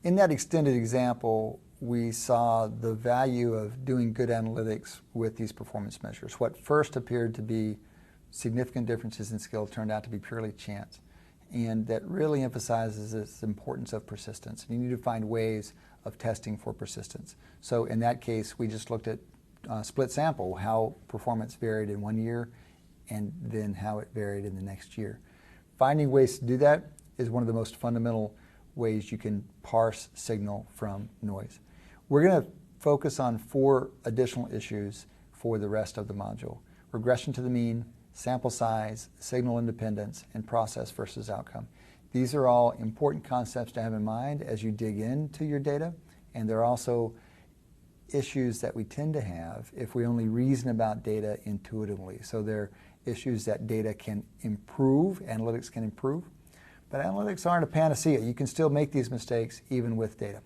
in that extended example, we saw the value of doing good analytics with these performance measures. What first appeared to be significant differences in skill turned out to be purely chance. And that really emphasizes the importance of persistence. And you need to find ways of testing for persistence. So in that case, we just looked at split sample, how performance varied in 1 year and then how it varied in the next year. Finding ways to do that is one of the most fundamental ways you can parse signal from noise. We're going to focus on 4 additional issues for the rest of the module: regression to the mean, sample size, signal independence, and process versus outcome. These are all important concepts to have in mind as you dig into your data, and they're also issues that we tend to have if we only reason about data intuitively. So they're issues that data can improve, analytics can improve, but analytics aren't a panacea. You can still make these mistakes even with data.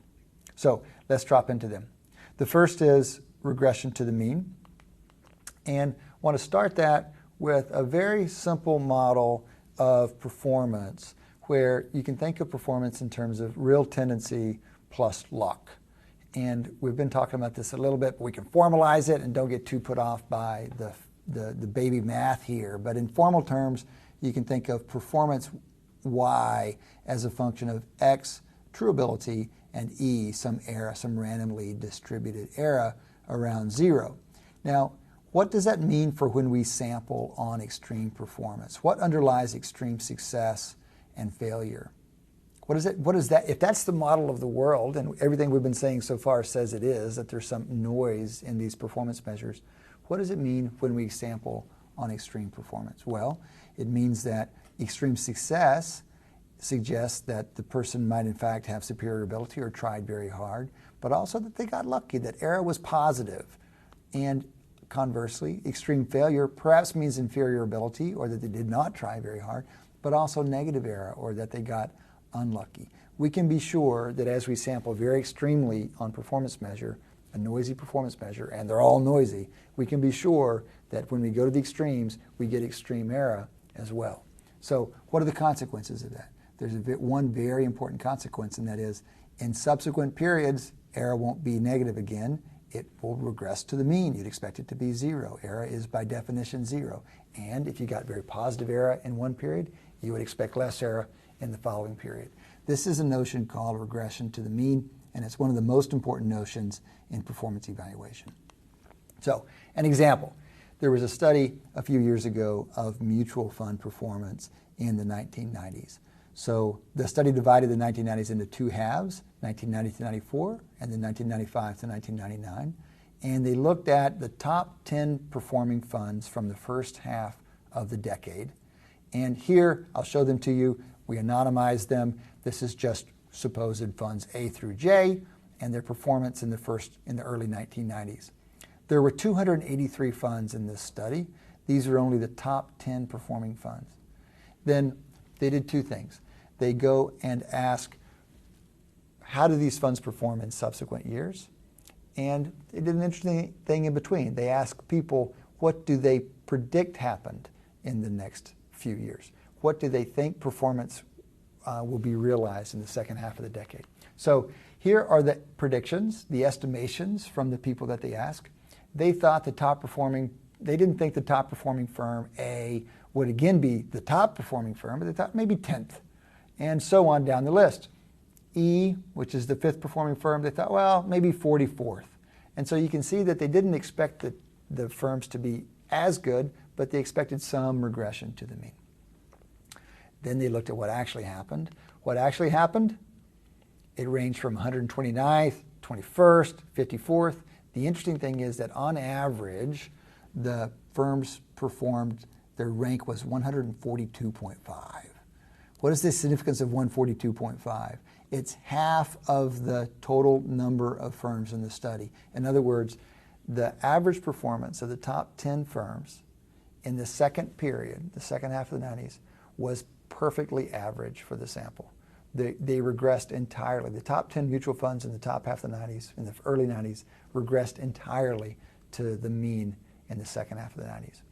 So let's drop into them. The first is regression to the mean, and I want to start that with a very simple model of performance where you can think of performance in terms of real tendency plus luck. And we've been talking about this a little bit, but we can formalize it and don't get too put off by the baby math here. But in formal terms, you can think of performance Y as a function of X, true ability, and E, some error, some randomly distributed error around 0. Now, what does that mean for when we sample on extreme performance? What underlies extreme success and failure? What is that? If that's the model of the world, and everything we've been saying so far says it is, that there's some noise in these performance measures, what does it mean when we sample on extreme performance? Well, it means that extreme success suggests that the person might in fact have superior ability or tried very hard, but also that they got lucky, that error was positive. And conversely, extreme failure perhaps means inferior ability or that they did not try very hard, but also negative error or that they got unlucky. We can be sure that as we sample very extremely on performance measure, a noisy performance measure, and they're all noisy, we can be sure that when we go to the extremes, we get extreme error as well. So what are the consequences of that? There's one very important consequence, and that is in subsequent periods, error won't be negative again. It will regress to the mean. You'd expect it to be 0. Error is by definition 0. And if you got very positive error in one period, you would expect less error in the following period. This is a notion called regression to the mean, and it's one of the most important notions in performance evaluation. So, an example. There was a study a few years ago of mutual fund performance in the 1990s. So the study divided the 1990s into 2 halves, 1990 to 94, and then 1995 to 1999. And they looked at the top 10 performing funds from the first half of the decade. And here, I'll show them to you. We anonymized them. This is just supposed funds A through J and their performance in the early 1990s. There were 283 funds in this study. These are only the top 10 performing funds. Then they did 2 things. They go and ask, how do these funds perform in subsequent years? And they did an interesting thing in between. They asked people, what do they predict happened in the next few years? What do they think performance will be realized in the second half of the decade? So here are the predictions, the estimations from the people that they asked. They thought they didn't think the top performing firm A would again be the top performing firm, but they thought maybe 10th, and so on down the list. E, which is the 5th performing firm, they thought, well, maybe 44th. And so you can see that they didn't expect the firms to be as good, but they expected some regression to the mean. Then they looked at what actually happened. What actually happened? It ranged from 129th, 21st, 54th. The interesting thing is that on average, the firms performed, their rank was 142.5. What is the significance of 142.5? It's half of the total number of firms in the study. In other words, the average performance of the top 10 firms in the second period, the second half of the 90s, was perfectly average for the sample. They regressed entirely. The top 10 mutual funds in the top half of the 90s, in the early 90s, regressed entirely to the mean in the second half of the 90s.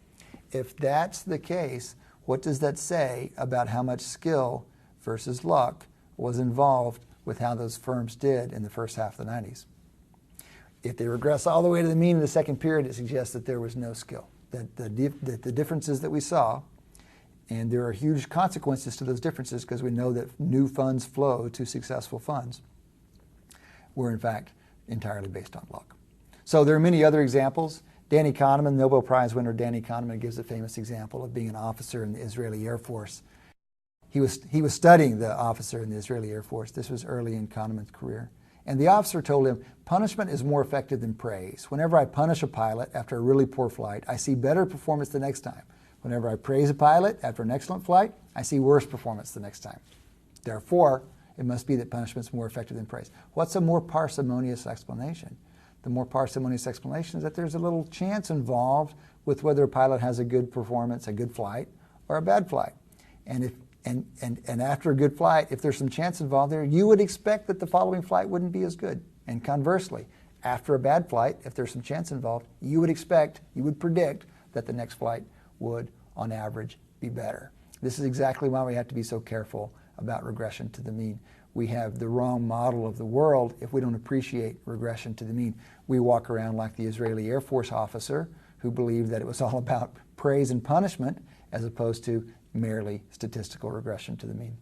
If that's the case, what does that say about how much skill versus luck was involved with how those firms did in the first half of the 90s. If they regress all the way to the mean in the second period, it suggests that there was no skill, that the differences that we saw, and there are huge consequences to those differences because we know that new funds flow to successful funds, were in fact entirely based on luck. So there are many other examples. Danny Kahneman, Nobel Prize winner Danny Kahneman, gives a famous example of being an officer in the Israeli Air Force. He was studying the officer in the Israeli Air Force. This was early in Kahneman's career. And the officer told him, punishment is more effective than praise. Whenever I punish a pilot after a really poor flight, I see better performance the next time. Whenever I praise a pilot after an excellent flight, I see worse performance the next time. Therefore, it must be that punishment is more effective than praise. What's a more parsimonious explanation? The more parsimonious explanation is that there's a little chance involved with whether a pilot has a good performance, a good flight, or a bad flight. And after a good flight, if there's some chance involved there, you would expect that the following flight wouldn't be as good. And conversely, after a bad flight, if there's some chance involved, you would predict that the next flight would, on average, be better. This is exactly why we have to be so careful about regression to the mean. We have the wrong model of the world if we don't appreciate regression to the mean. We walk around like the Israeli Air Force officer who believed that it was all about praise and punishment as opposed to merely statistical regression to the mean.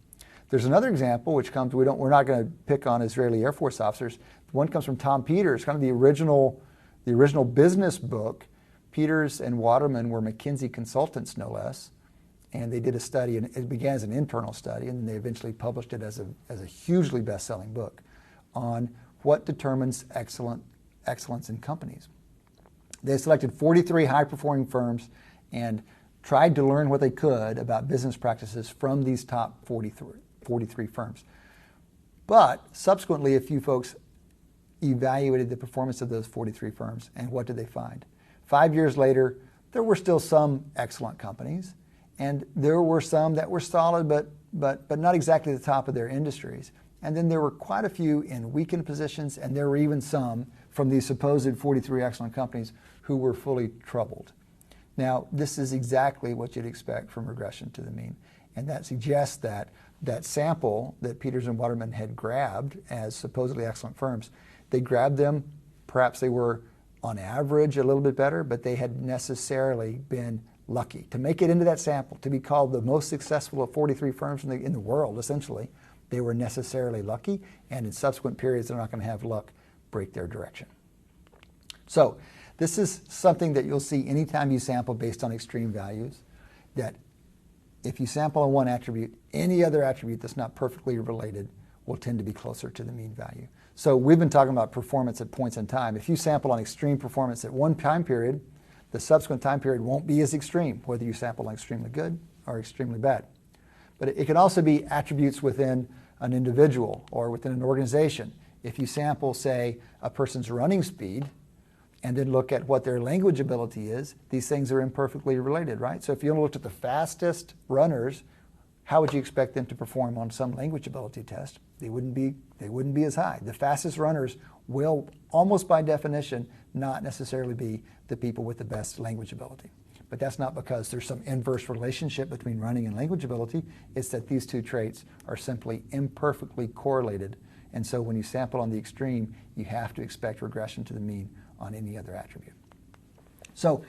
There's another example which comes, we're not going to pick on Israeli Air Force officers. One comes from Tom Peters, kind of the original business book. Peters and Waterman were McKinsey consultants, no less, and they did a study, and it began as an internal study, and they eventually published it as a hugely best-selling book on what determines excellence in companies. They selected 43 high-performing firms and tried to learn what they could about business practices from these top 43 firms. But subsequently, a few folks evaluated the performance of those 43 firms, and what did they find? 5 years later, there were still some excellent companies, and there were some that were solid but not exactly the top of their industries. And then there were quite a few in weakened positions, and there were even some from these supposed 43 excellent companies who were fully troubled. Now, this is exactly what you'd expect from regression to the mean, and that suggests that that sample that Peters and Waterman had grabbed as supposedly excellent firms, they grabbed them, perhaps they were on average a little bit better, but they had necessarily been lucky. To make it into that sample, to be called the most successful of 43 firms in the world, essentially, they were necessarily lucky, and in subsequent periods they're not going to have luck break their direction. So this is something that you'll see anytime you sample based on extreme values, that if you sample on one attribute, any other attribute that's not perfectly related will tend to be closer to the mean value. So we've been talking about performance at points in time. If you sample on extreme performance at one time period, the subsequent time period won't be as extreme, whether you sample on extremely good or extremely bad. But it can also be attributes within an individual or within an organization. If you sample, say, a person's running speed and then look at what their language ability is, these things are imperfectly related, right? So if you only looked at the fastest runners, how would you expect them to perform on some language ability test? They wouldn't be as high. The fastest runners will, almost by definition, not necessarily be the people with the best language ability. But that's not because there's some inverse relationship between running and language ability. It's that these two traits are simply imperfectly correlated. And so when you sample on the extreme, you have to expect regression to the mean on any other attribute. So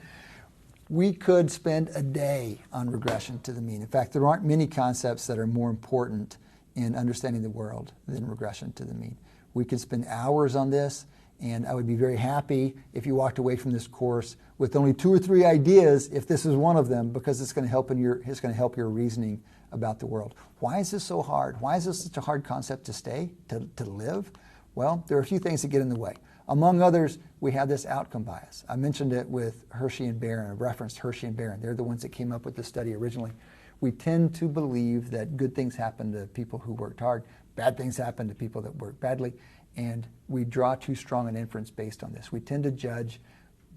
we could spend a day on regression to the mean. In fact, there aren't many concepts that are more important in understanding the world than regression to the mean. We could spend hours on this, and I would be very happy if you walked away from this course with only 2 or 3 ideas, if this is one of them, because it's going to help your reasoning about the world. Why is this so hard? Why is this such a hard concept to live? Well, there are a few things that get in the way. Among others, we have this outcome bias. I mentioned it with Hershey and Barron. I referenced Hershey and Barron. They're the ones that came up with this study originally. We tend to believe that good things happen to people who worked hard, bad things happen to people that work badly, and we draw too strong an inference based on this. We tend to judge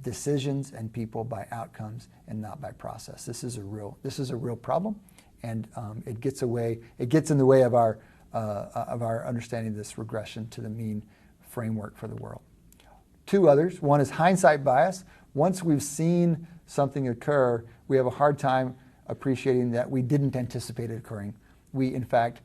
decisions and people by outcomes and not by process. This is a real problem, and it gets in the way of our understanding this regression to the mean framework for the world. 2 others. One is hindsight bias. Once we've seen something occur, we have a hard time appreciating that we didn't anticipate it occurring. We, in fact,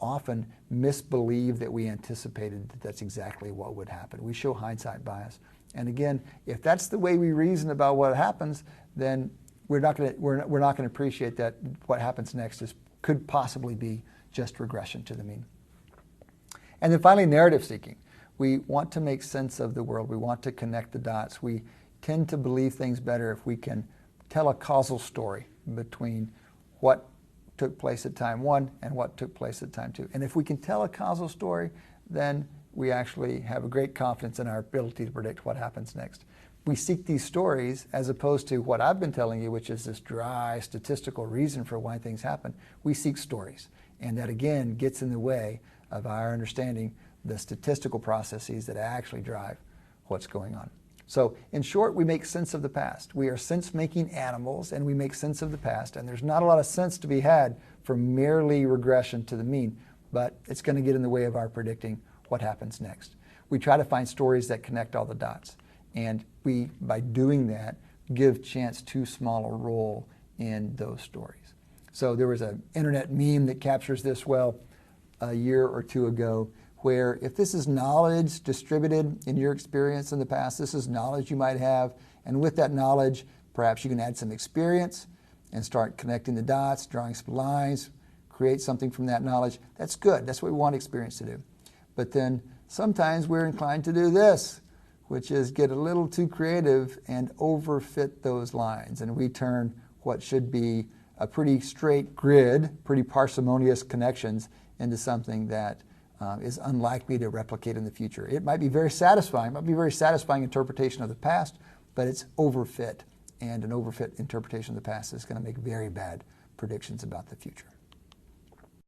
often misbelieve that we anticipated that that's exactly what would happen. We show hindsight bias. And again, if that's the way we reason about what happens, then we're not going to appreciate that what happens next could possibly be just regression to the mean. And then finally, narrative seeking. We want to make sense of the world. We want to connect the dots. We tend to believe things better if we can tell a causal story between what took place at time 1 and what took place at time 2. And if we can tell a causal story, then we actually have a great confidence in our ability to predict what happens next. We seek these stories as opposed to what I've been telling you, which is this dry statistical reason for why things happen. We seek stories. And that, again, gets in the way of our understanding the statistical processes that actually drive what's going on. So, in short, we make sense of the past. We are sense-making animals, and we make sense of the past. And there's not a lot of sense to be had from merely regression to the mean, but it's going to get in the way of our predicting what happens next. We try to find stories that connect all the dots. And we, by doing that, give chance too small a role in those stories. So there was an internet meme that captures this well a year or two ago, where if this is knowledge distributed in your experience in the past, this is knowledge you might have, and with that knowledge, perhaps you can add some experience and start connecting the dots, drawing some lines, create something from that knowledge. That's good. That's what we want experience to do. But then sometimes we're inclined to do this, which is get a little too creative and overfit those lines. And we turn what should be a pretty straight grid, pretty parsimonious connections into something that is unlikely to replicate in the future. It might be very satisfying, interpretation of the past, but it's overfit. And an overfit interpretation of the past is going to make very bad predictions about the future.